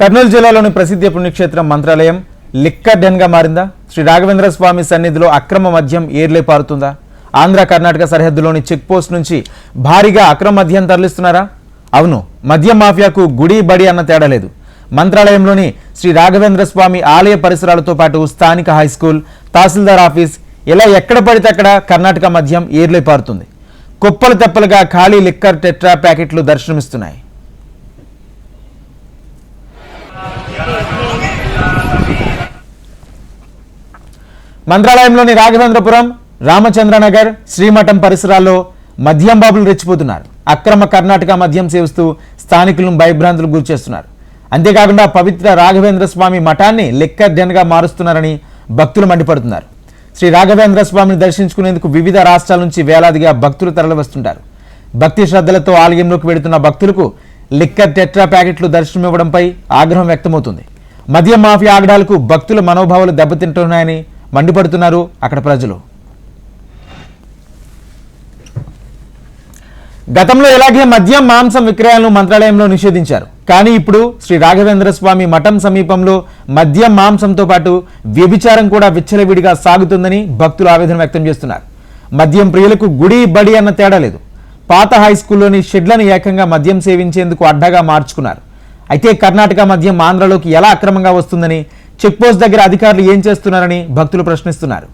కర్నూలు జిల్లాలోని ప్రసిద్ధ పుణ్యక్షేత్రం మంత్రాలయం లిక్కర్ డెన్గా మారిందా? శ్రీ రాఘవేంద్ర స్వామి సన్నిధిలో అక్రమ మద్యం ఏర్లే పారుతుందా? ఆంధ్ర కర్ణాటక సరిహద్దులోని చెక్ పోస్ట్ నుంచి భారీగా అక్రమ మద్యం తరలిస్తున్నారా? అవును, మద్యం మాఫియాకు గుడి బడి అన్న తేడా లేదు. మంత్రాలయంలోని శ్రీ రాఘవేంద్ర స్వామి ఆలయ పరిసరాలతో పాటు స్థానిక హైస్కూల్, తహసీల్దార్ ఆఫీస్ ఇలా ఎక్కడ పడితే అక్కడ కర్ణాటక మద్యం ఏర్లే పారుతుంది. కుప్పలు తెప్పలుగా ఖాళీ లిక్కర్ టెట్రా ప్యాకెట్లు దర్శనమిస్తున్నాయి. మంత్రాలయంలోని రాఘవేంద్రపురం, రామచంద్రనగర్, శ్రీమఠం పరిసరాల్లో మద్యం బాబులు రెచ్చిపోతున్నారు. అక్రమ కర్ణాటక మద్యం సేవిస్తూ స్థానికులను భయభ్రాంతులకు గురిచేస్తున్నారు. అంతేకాకుండా పవిత్ర రాఘవేంద్ర స్వామి మఠాన్ని లిక్కర్ డెన్గా మారుస్తున్నారని భక్తులు మండిపడుతున్నారు. శ్రీ రాఘవేంద్ర స్వామిని దర్శించుకునేందుకు వివిధ రాష్ట్రాల నుంచి వేలాదిగా భక్తులు తరలివస్తుంటారు. భక్తి శ్రద్ధలతో ఆలయంలోకి వెడుతున్న భక్తులకు లిక్కర్ టెట్రా ప్యాకెట్లు దర్శనమివ్వడంపై ఆగ్రహం వ్యక్తమవుతుంది. మద్యం మాఫియా ఆగడాలకు భక్తుల మనోభావాలు దెబ్బతింటున్నాయని మండిపడుతున్నారు అక్కడ ప్రజలు. గతంలో ఇలాగే మద్యం, మాంసం విక్రయాలను మంత్రాలయంలో నిషేధించారు. కానీ ఇప్పుడు శ్రీ రాఘవేంద్ర స్వామి మఠం సమీపంలో మద్యం, మాంసంతో పాటు వ్యభిచారం కూడా విచ్చలవిడిగా సాగుతుందని భక్తులు ఆవేదన వ్యక్తం చేస్తున్నారు. మద్యం ప్రియులకు గుడి బడి అన్న తేడా లేదు. పాత హైస్కూల్లోని షెడ్లను ఏకంగా మద్యం సేవించేందుకు అడ్డాగా మార్చుకున్నారు. అయితే కర్ణాటక మద్యం ఆంధ్రలోకి ఎలా అక్రమంగా వస్తుందని, చెక్పోస్ట్ దగ్గర అధికారులు ఏం చేస్తున్నారని భక్తులు ప్రశ్నిస్తున్నారు.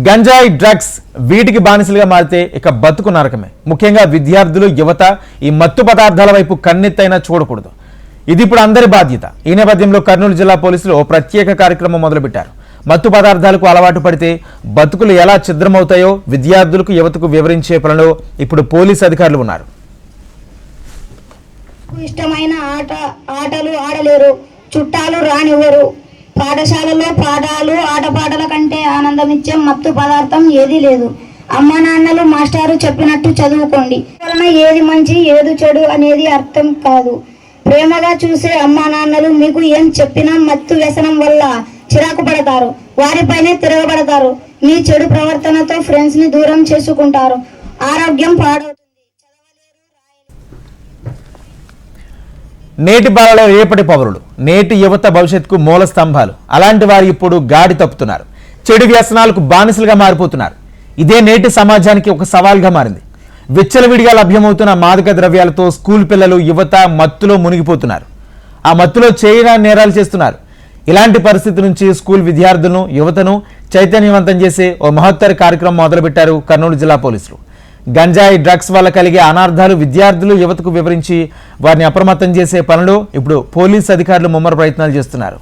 గంజాయి, డ్రగ్స్ వీటికి బానిసలుగా మారితే ఇక బతుకు నరకమే. ముఖ్యంగా విద్యార్థులు, యువత ఈ మత్తు పదార్థాల వైపు కన్నెత్తైనా చూడకూడదు. ఇది ఇప్పుడు అందరి బాధ్యత. ఈ నేపథ్యంలో కర్నూలు జిల్లా పోలీసులు ఓ ప్రత్యేక కార్యక్రమం మొదలుపెట్టారు. మత్తు పదార్థాలకు అలవాటు పడితే బతుకులు ఎలా ఛిద్రమవుతాయో విద్యార్థులకు, యువతకు వివరించే పనిలో ఇప్పుడు పోలీసు అధికారులు ఉన్నారు. ఇష్టమైన ఆటలు ఆడలేరు, చుట్టాలు రానివ్వరు. పాఠశాలలో పాఠాలు, ఆటపాటల కంటే ఆనందమిచ్చే మత్తు పదార్థం ఏదీ లేదు. అమ్మా నాన్నలు, మాస్టారు చెప్పినట్టు చదువుకోండి. వలన ఏది మంచి ఏది చెడు అనేది అర్థం కాదు. ప్రేమగా చూసే అమ్మా నాన్నలు మీకు ఏం చెప్పినా మత్తు వ్యసనం వల్ల చిరాకు పడతారు, వారిపైనే తిరగబడతారు. మీ చెడు ప్రవర్తనతో ఫ్రెండ్స్ ని దూరం చేసుకుంటారు, ఆరోగ్యం పాడవుతుంది. నేటి బాలలో రేపటి పౌరులు, నేటి యువత భవిష్యత్తుకు మూల స్తంభాలు. అలాంటి వారు ఇప్పుడు గాడి తప్పుతున్నారు, చెడు వ్యసనాలకు బానిసలుగా మారిపోతున్నారు. ఇదే నేటి సమాజానికి ఒక సవాల్గా మారింది. విచ్చలవిడిగా లభ్యమవుతున్న మాదక ద్రవ్యాలతో స్కూల్ పిల్లలు, యువత మత్తులో మునిగిపోతున్నారు. ఆ మత్తులో చేయని నేరాలు చేస్తున్నారు. ఇలాంటి పరిస్థితి నుంచి స్కూల్ విద్యార్థులను, యువతను చైతన్యవంతం చేసే ఓ మహత్తర కార్యక్రమం మొదలుపెట్టారు కర్నూలు జిల్లా పోలీసులు. గంజాయి, డ్రగ్స్ వల్ల కలిగే అనార్థాలు విద్యార్థులు, యువతకు వివరించి వారిని అప్రమత్తం చేసే పనిలో ఇప్పుడు పోలీసు అధికారులు ముమ్మర ప్రయత్నాలు చేస్తున్నారు.